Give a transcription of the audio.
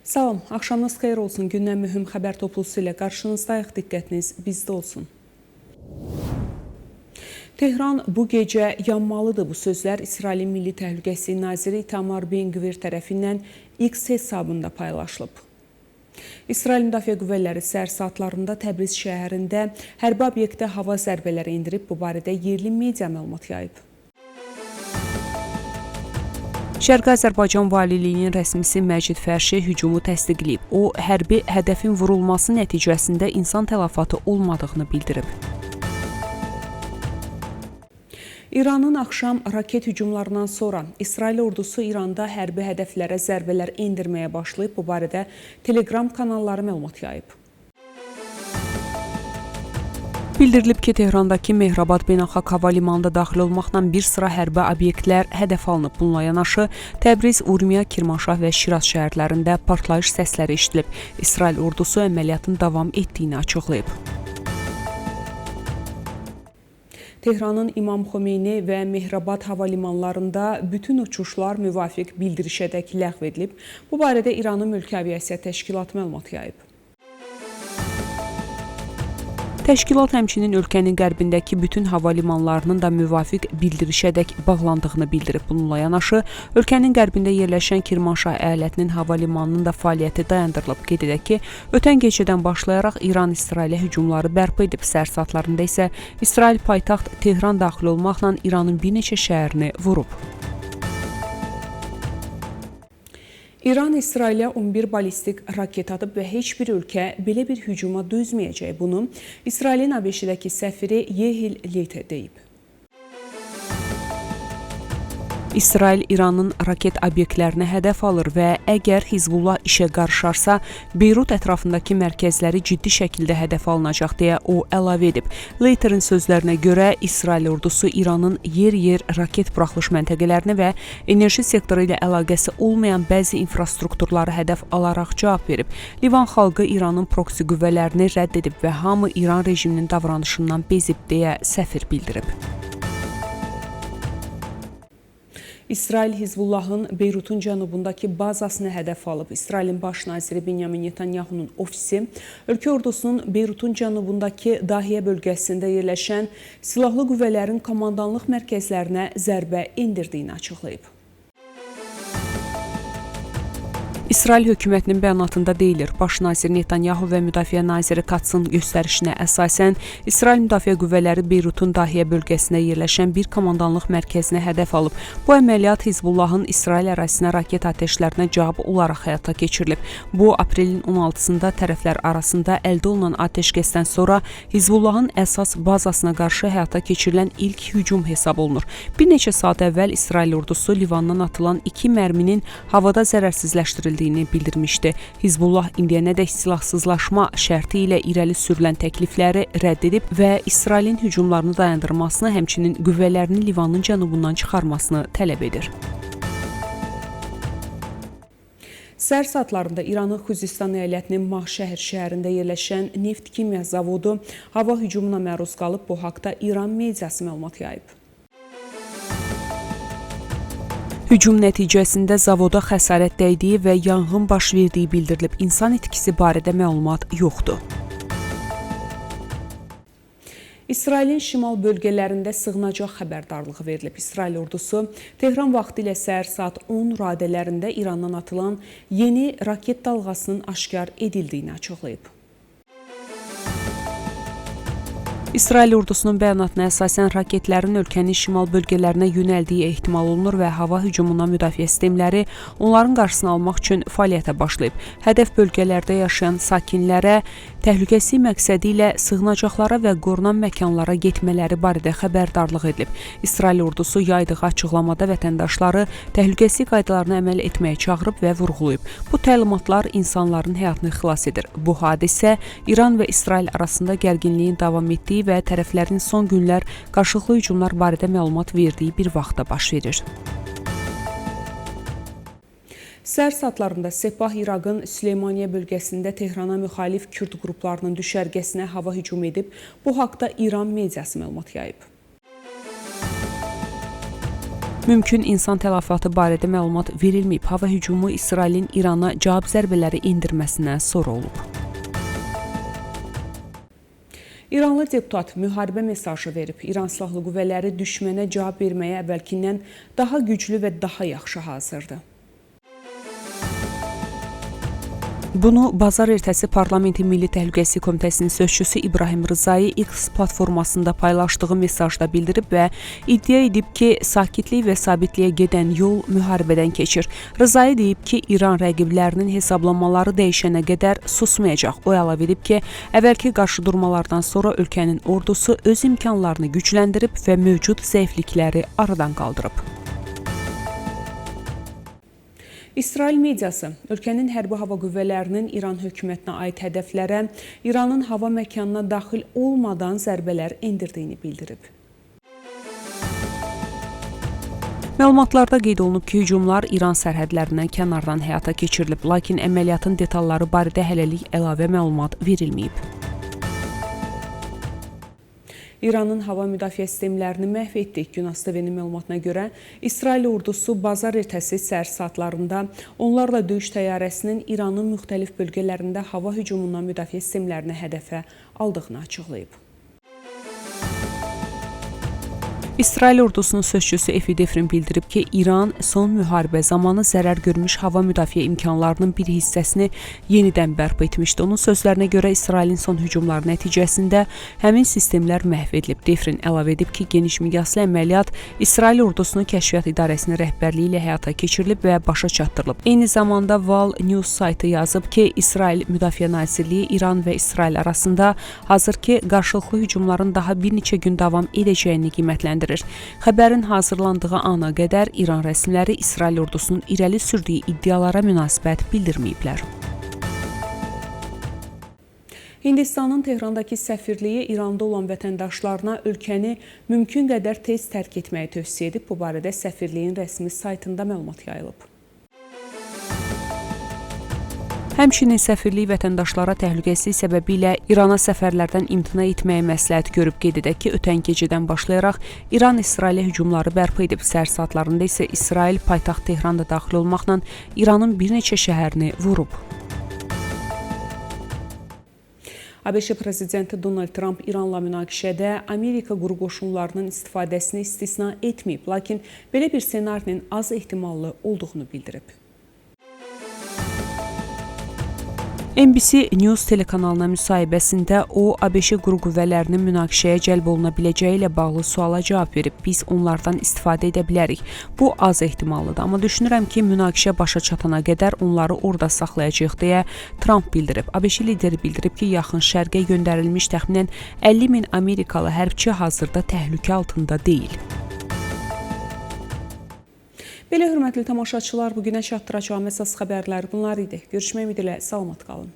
Salam, axşamınız xeyir olsun. Gündən mühüm xəbər toplusu ilə qarşınızdayıq. Diqqətiniz bizdə olsun. Tehran bu gecə yanmalıdır. Bu sözlər İsrailin Milli Təhlükəsizlik Naziri İtamar Ben-Gvir tərəfindən X hesabında paylaşılıb. İsrail Müdafiə Qüvvələri səhər saatlarında Təbriz şəhərində hərbi obyektə hava zərbələri endirib. Bu barədə yerli media məlumat yayıb. Şərqi Azərbaycan Valiliyinin rəsmisi Məcid Fərşi hücumu təsdiqləyib. O, hərbi hədəfin vurulması nəticəsində insan tələfatı olmadığını bildirib. İranın axşam raket hücumlarından sonra İsrail ordusu İranda hərbi hədəflərə zərbələr endirməyə başlayıb. Bu barədə Telegram kanalları məlumat yayıb. Bildirilib ki, Tehrandakı Mehrabad Beynəlxalq Hava Limanında daxil olmaqla bir sıra hərbi obyektlər hədəf alınıb. Bununla yanaşı, Təbriz, Urmiya, Kirmanşah və Şiraz şəhərlərində partlayış səsləri eşidilib. İsrail ordusu əməliyyatın davam etdiyini açıqlayıb. Tehranın İmam Xomeyni və Mehrabad hava limanlarında bütün uçuşlar müvafiq bildirişədək ləğv edilib. Bu barədə İranın Mülki Aviasiya Təşkilatı məlumat yayıb. Təşkilat həmçinin ölkənin qərbindəki bütün hava limanlarının da müvafiq bildirişədək bağlandığını bildirib. Bununla yanaşı, ölkənin qərbində yerləşən Kirmanşah əyalətinin hava limanının da fəaliyyəti dayandırılıb. Qeyd edək ki, ötən gecədən başlayaraq İran İsrailə hücumları bərpa edib. Səhər saatlarında isə İsrail paytaxt Tehran daxil olmaqla İranın bir neçə şəhərini vurub. İran İsrailə 11 ballistik raket atıb və heç bir ölkə belə bir hücuma dözməyəcək. Bunu İsrailin ABŞ-dəki səfiri Yehil Leyte deyib. İsrail İranın raket obyektlərini hədəf alır və əgər Hizbullah işə qarışarsa, Beyrut ətrafındakı mərkəzləri ciddi şəkildə hədəf alınacaq deyə o əlavə edib. Leyterin sözlərinə görə İsrail ordusu İranın yer-yer raket buraxılış məntəqələrini və enerji sektoru ilə əlaqəsi olmayan bəzi infrastrukturları hədəf alaraq cavab verib. Livan xalqı İranın proksi qüvvələrini rədd edib və hamı İran rejiminin davranışından bezib deyə səfir bildirib. İsrail Hizbullahın Beyrutun cənubundakı bazasını hədəf alıb. İsrailin baş naziri Benyamin Netanyahunun ofisi ölkə ordusunun Beyrutun cənubundakı Dahiyə bölgəsində yerləşən silahlı qüvvələrin komandanlıq mərkəzlərinə zərbə endirdiyini açıqlayıb. İsrail hökumətinin bəyanatında deyilir, baş nazir Netanyahu və müdafiə naziri Katsın göstərişinə əsasən İsrail müdafiə qüvvələri Beyrutun Dahiyə bölgəsində yerləşən bir komandanlıq mərkəzinə hədəf alıb. Bu əməliyyat Hizbullahın İsrail ərazisinə raket atəşlərinə cavab olaraq həyata keçirilib. Bu, aprelin 16-sında tərəflər arasında əldə olunan atəşkəsdən sonra Hizbullahın əsas bazasına qarşı həyata keçirilən ilk hücum hesab olunur. Bir neçə saat əvvəl İsrail ordusu Livandan atılan 2 mərminin havada zərərsizləşdirildiyini bildirmişdi. Hizbullah indiyənədək silahsızlaşma şərti ilə irəli sürülən təklifləri rədd edib və İsrailin hücumlarını dayandırmasını, həmçinin qüvvələrini Livanın cənubundan çıxarmasını tələb edir. Səhər saatlarında İranın Xuzistan əyalətinin Mahşəhər şəhərində yerləşən neft kimya zavodu hava hücumuna məruz qalıb. Bu haqda İran mediası məlumat yayıb. Hücum nəticəsində zavoda xəsarət dəydiyi və yanğın baş verdiyi bildirilib. İnsan itkisi barədə məlumat yoxdur. İsrailin şimal bölgələrində sığınacaq xəbərdarlığı verilib. İsrail ordusu Tehran vaxtı ilə səhər saat 10 radələrində İrandan atılan yeni raket dalğasının aşkar edildiyini açıqlayıb. İsrail ordusunun bəyanatına əsasən raketlərin ölkənin şimal bölgələrinə yönəldiyi ehtimal olunur və hava hücumundan müdafiə sistemləri onların qarşısını almaq üçün fəaliyyətə başlayıb. Hədəf bölgələrdə yaşayan sakinlərə təhlükəsizlik məqsədi ilə sığınacaqlara və qorunan məkanlara getmələri barədə xəbərdarlıq edilib. İsrail ordusu yaydığı açıqlamada vətəndaşları təhlükəsizlik qaydalarına əməl etməyə çağırıb və vurğulayıb. Bu təlimatlar insanların həyatını xilas edir. Bu hadisə İran və İsrail arasında gərginliyin davam etdiyi və tərəflərin son günlər qarşılıqlı hücumlar barədə məlumat verdiyi bir vaxtda baş verir. Səhər saatlarında Sepah İraqın Süleymaniyə bölgəsində Tehrana müxalif Kürd qruplarının düşərgəsinə hava hücum edib. Bu haqda İran mediası məlumat yayıb. Mümkün insan tələfatı barədə məlumat verilməyib. Hava hücumu İsrailin İrana cavab zərbələri endirməsinə sonra olub. İranlı deputat müharibə mesajı verib. İran silahlı qüvvələri düşmənə cavab verməyə əvvəlkindən daha güclü və daha yaxşı hazırdır. Bunu bazar ertəsi Parlamentin Milli Təhlükəsizlik Komitəsinin sözçüsü İbrahim Rızai X platformasında paylaşdığı mesajda bildirib və iddia edib ki, sakitlik və sabitliyə gedən yol müharibədən keçir. Rızai deyib ki, İran rəqiblərinin hesablamaları dəyişənə qədər susmayacaq. O əlavə edib ki, əvvəlki qarşıdurmalardan sonra ölkənin ordusu öz imkanlarını gücləndirib və mövcud zəiflikləri aradan qaldırıb. İsrail mediası ölkənin hərbi hava qüvvələrinin İran hökumətinə aid hədəflərə İranın hava məkanına daxil olmadan zərbələr endirdiyini bildirib. Məlumatlarda qeyd olunub ki, hücumlar İran sərhədlərindən kənardan həyata keçirilib, lakin əməliyyatın detalları barədə hələlik əlavə məlumat verilməyib. İranın hava müdafiə sistemlərini məhv etdik. Günas TV-nin məlumatına görə İsrail ordusu bazar ertəsi səhər saatlarında onlarla döyüş təyyarəsinin İranın müxtəlif bölgələrində hava hücumundan müdafiə sistemlərini hədəfə aldığını açıqlayıb. İsrail ordusunun sözçüsü Efi Defrin bildirib ki, İran son müharibə zamanı zərər görmüş hava müdafiə imkanlarının bir hissəsini yenidən bərpa etmişdi. Onun sözlərinə görə İsrailin son hücumları nəticəsində həmin sistemlər məhv edilib. Defrin əlavə edib ki, geniş miqyaslı əməliyyat İsrail ordusunun kəşfiyyat idarəsinin rəhbərliyi ilə həyata keçirilib və başa çatdırılıb. Eyni zamanda Val News saytı yazıb ki, İsrail Müdafiə Nazirliyi İran və İsrail arasında hazırki qarşılıqlı hücumların daha bir neçə gün davam edəcəyini qiymətləndirir. Xəbərin hazırlandığı ana qədər İran rəsmiləri İsrail ordusunun irəli sürdüyü iddialara münasibət bildirməyiblər. Hindistanın Tehrandakı səfirliyi İranda olan vətəndaşlarına ölkəni mümkün qədər tez tərk etməyi tövsiyə edib. Bu barədə səfirliyin rəsmi saytında məlumat yayılıb. Həmçinin səfirlik vətəndaşlara təhlükəsizlik səbəbilə İrana səfərlərdən imtina etməyə məsləhət görüb. Qeyd edək ki, ötən gecədən başlayaraq İran İsrailə hücumları bərpa edib. Səhər saatlarında isə İsrail paytaxt Tehranda daxil olmaqla İranın bir neçə şəhərini vurub. ABŞ prezidenti Donald Trump İranla münaqişədə Amerika quru qoşunlarının istifadəsini istisna etməyib, lakin belə bir ssenarinin az ehtimallı olduğunu bildirib. NBC News telekanalına müsahibəsində o, ABŞ quru qüvvələrinin münaqişəyə cəlb oluna biləcəyi ilə bağlı suala cavab verib. Biz onlardan istifadə edə bilərik. Bu az ehtimallıdır, amma düşünürəm ki, münaqişə başa çatana qədər onları orada saxlayacaq deyə Trump bildirib. ABŞ lideri bildirib ki, yaxın şərqə göndərilmiş təxminən 50 min Amerikalı hərbçi hazırda təhlükə altında deyil. Belə hörmətli tamaşaçılar, bugünə çatdıracağım əsas xəbərlər bunlar idi. Görüşmək ümidi ilə salamat qalın.